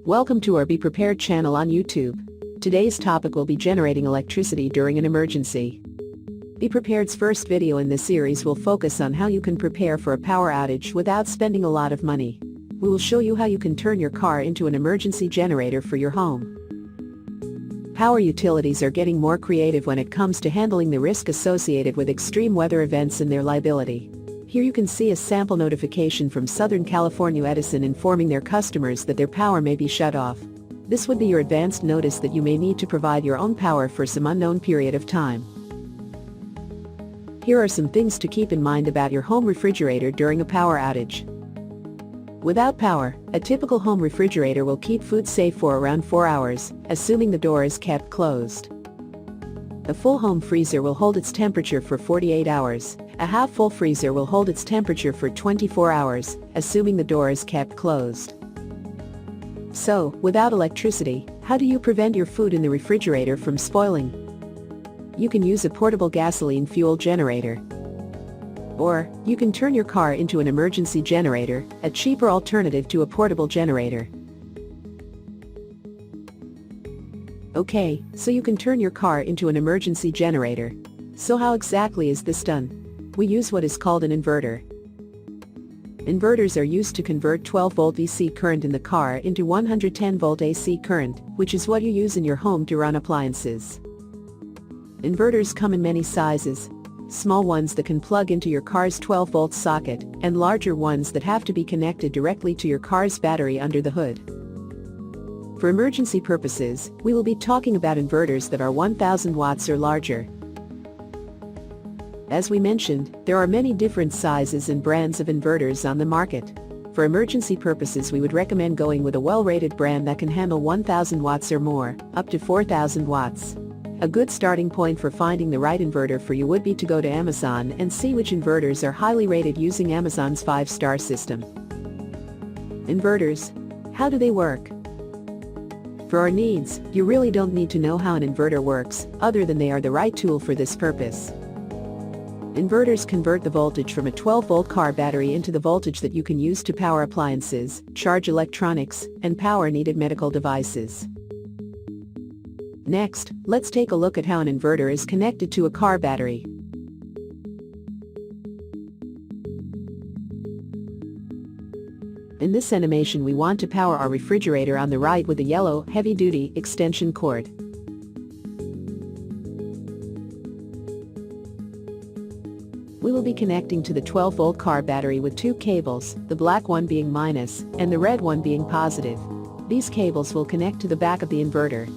Welcome to our Be Prepared channel on YouTube. Today's topic will be generating electricity during an emergency. Be Prepared's first video in this series will focus on how you can prepare for a power outage without spending a lot of money. We will show you how you can turn your car into an emergency generator for your home. Power utilities are getting more creative when it comes to handling the risk associated with extreme weather events and their liability. Here you can see a sample notification from Southern California Edison informing their customers that their power may be shut off. This would be your advanced notice that you may need to provide your own power for some unknown period of time. Here are some things to keep in mind about your home refrigerator during a power outage. Without power, a typical home refrigerator will keep food safe for around 4 hours, assuming the door is kept closed. A full home freezer will hold its temperature for 48 hours. A half-full freezer will hold its temperature for 24 hours, assuming the door is kept closed. So, without electricity, how do you prevent your food in the refrigerator from spoiling? You can use a portable gasoline fuel generator. Or, you can turn your car into an emergency generator, a cheaper alternative to a portable generator. Okay, so you can turn your car into an emergency generator. So how exactly is this done? We use what is called an inverter. Inverters are used to convert 12-volt DC current in the car into 110-volt AC current, which is what you use in your home to run appliances. Inverters come in many sizes. Small ones that can plug into your car's 12-volt socket, and larger ones that have to be connected directly to your car's battery under the hood. For emergency purposes, we will be talking about inverters that are 1000 watts or larger. As we mentioned, there are many different sizes and brands of inverters on the market. For emergency purposes, we would recommend going with a well-rated brand that can handle 1000 watts or more, up to 4000 watts. A good starting point for finding the right inverter for you would be to go to Amazon and see which inverters are highly rated using Amazon's 5-star system. Inverters. How do they work? For our needs, you really don't need to know how an inverter works, other than they are the right tool for this purpose. Inverters convert the voltage from a 12-volt car battery into the voltage that you can use to power appliances, charge electronics, and power needed medical devices. Next, let's take a look at how an inverter is connected to a car battery. In this animation, we want to power our refrigerator on the right with a yellow, heavy-duty extension cord. We will be connecting to the 12-volt car battery with two cables, the black one being minus, and the red one being positive. These cables will connect to the back of the inverter.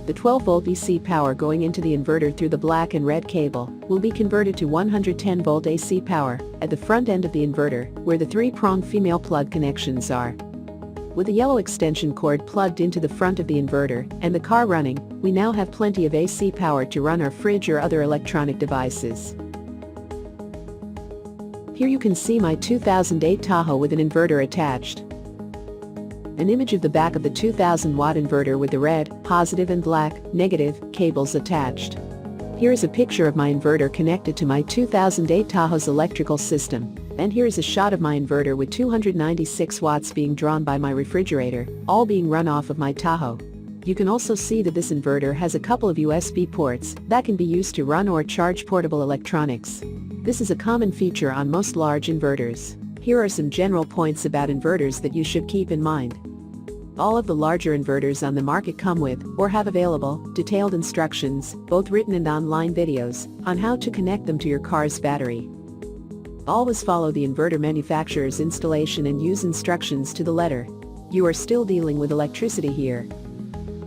The 12-volt DC power going into the inverter through the black and red cable will be converted to 110-volt AC power at the front end of the inverter, where the 3-prong female plug connections are. With the yellow extension cord plugged into the front of the inverter and the car running, we now have plenty of AC power to run our fridge or other electronic devices. Here you can see my 2008 Tahoe with an inverter attached. An image of the back of the 2000-watt inverter with the red, positive and black, negative, cables attached. Here is a picture of my inverter connected to my 2008 Tahoe's electrical system. And here is a shot of my inverter with 296 watts being drawn by my refrigerator, all being run off of my Tahoe. You can also see that this inverter has a couple of USB ports that can be used to run or charge portable electronics. This is a common feature on most large inverters. Here are some general points about inverters that you should keep in mind. All of the larger inverters on the market come with, or have available, detailed instructions, both written and online videos, on how to connect them to your car's battery. Always follow the inverter manufacturer's installation and use instructions to the letter. You are still dealing with electricity here.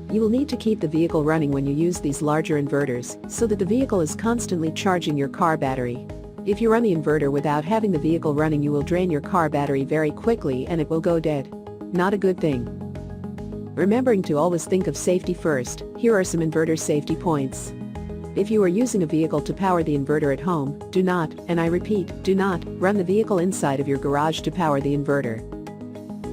You will need to keep the vehicle running when you use these larger inverters, so that the vehicle is constantly charging your car battery. If you run the inverter without having the vehicle running, you will drain your car battery very quickly and it will go dead. Not a good thing. Remembering to always think of safety first, here are some inverter safety points. If you are using a vehicle to power the inverter at home, do not, and I repeat, do not, run the vehicle inside of your garage to power the inverter.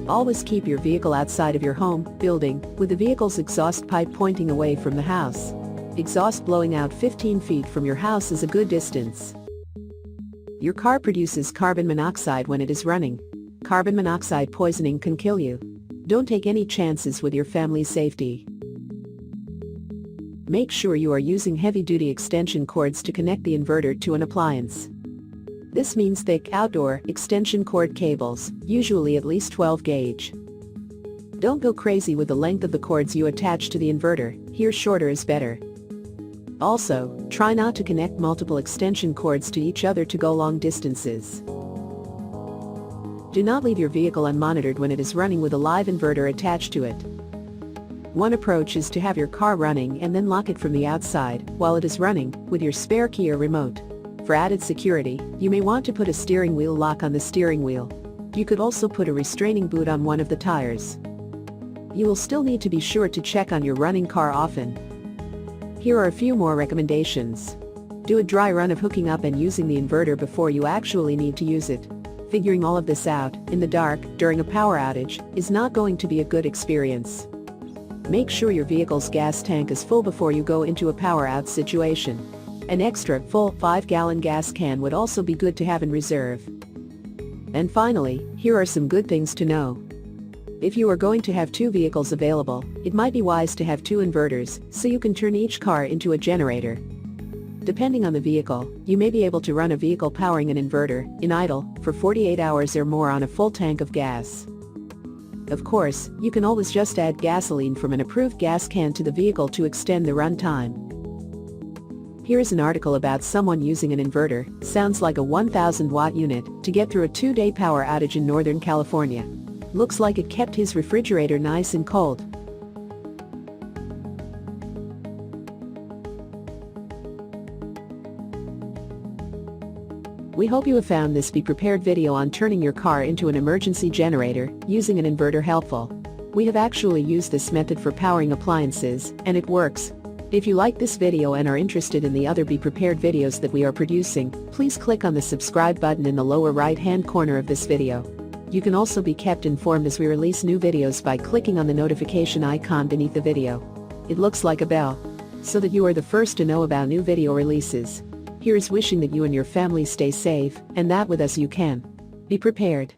Always keep your vehicle outside of your home, building, with the vehicle's exhaust pipe pointing away from the house. Exhaust blowing out 15 feet from your house is a good distance. Your car produces carbon monoxide when it is running. Carbon monoxide poisoning can kill you. Don't take any chances with your family's safety. Make sure you are using heavy-duty extension cords to connect the inverter to an appliance. This means thick outdoor extension cord cables, usually at least 12 gauge. Don't go crazy with the length of the cords you attach to the inverter, here shorter is better. Also, try not to connect multiple extension cords to each other to go long distances. Do not leave your vehicle unmonitored when it is running with a live inverter attached to it. One approach is to have your car running and then lock it from the outside while it is running with your spare key or remote. For added security, you may want to put a steering wheel lock on the steering wheel. You could also put a restraining boot on one of the tires. You will still need to be sure to check on your running car often. Here are a few more recommendations. Do a dry run of hooking up and using the inverter before you actually need to use it. Figuring all of this out, in the dark, during a power outage, is not going to be a good experience. Make sure your vehicle's gas tank is full before you go into a power out situation. An extra, full, 5-gallon gas can would also be good to have in reserve. And finally, here are some good things to know. If you are going to have 2 vehicles available, it might be wise to have 2 inverters, so you can turn each car into a generator. Depending on the vehicle, you may be able to run a vehicle powering an inverter, in idle, for 48 hours or more on a full tank of gas. Of course, you can always just add gasoline from an approved gas can to the vehicle to extend the run time. Here is an article about someone using an inverter, sounds like a 1,000-watt unit, to get through a 2-day power outage in Northern California. Looks like it kept his refrigerator nice and cold. We hope you have found this Be Prepared video on turning your car into an emergency generator using an inverter helpful. We have actually used this method for powering appliances, and it works. If you like this video and are interested in the other Be Prepared videos that we are producing, please click on the subscribe button in the lower right-hand corner of this video. You can also be kept informed as we release new videos by clicking on the notification icon beneath the video. It looks like a bell, so that you are the first to know about new video releases. Here's wishing that you and your family stay safe, and that with us you can. Be prepared.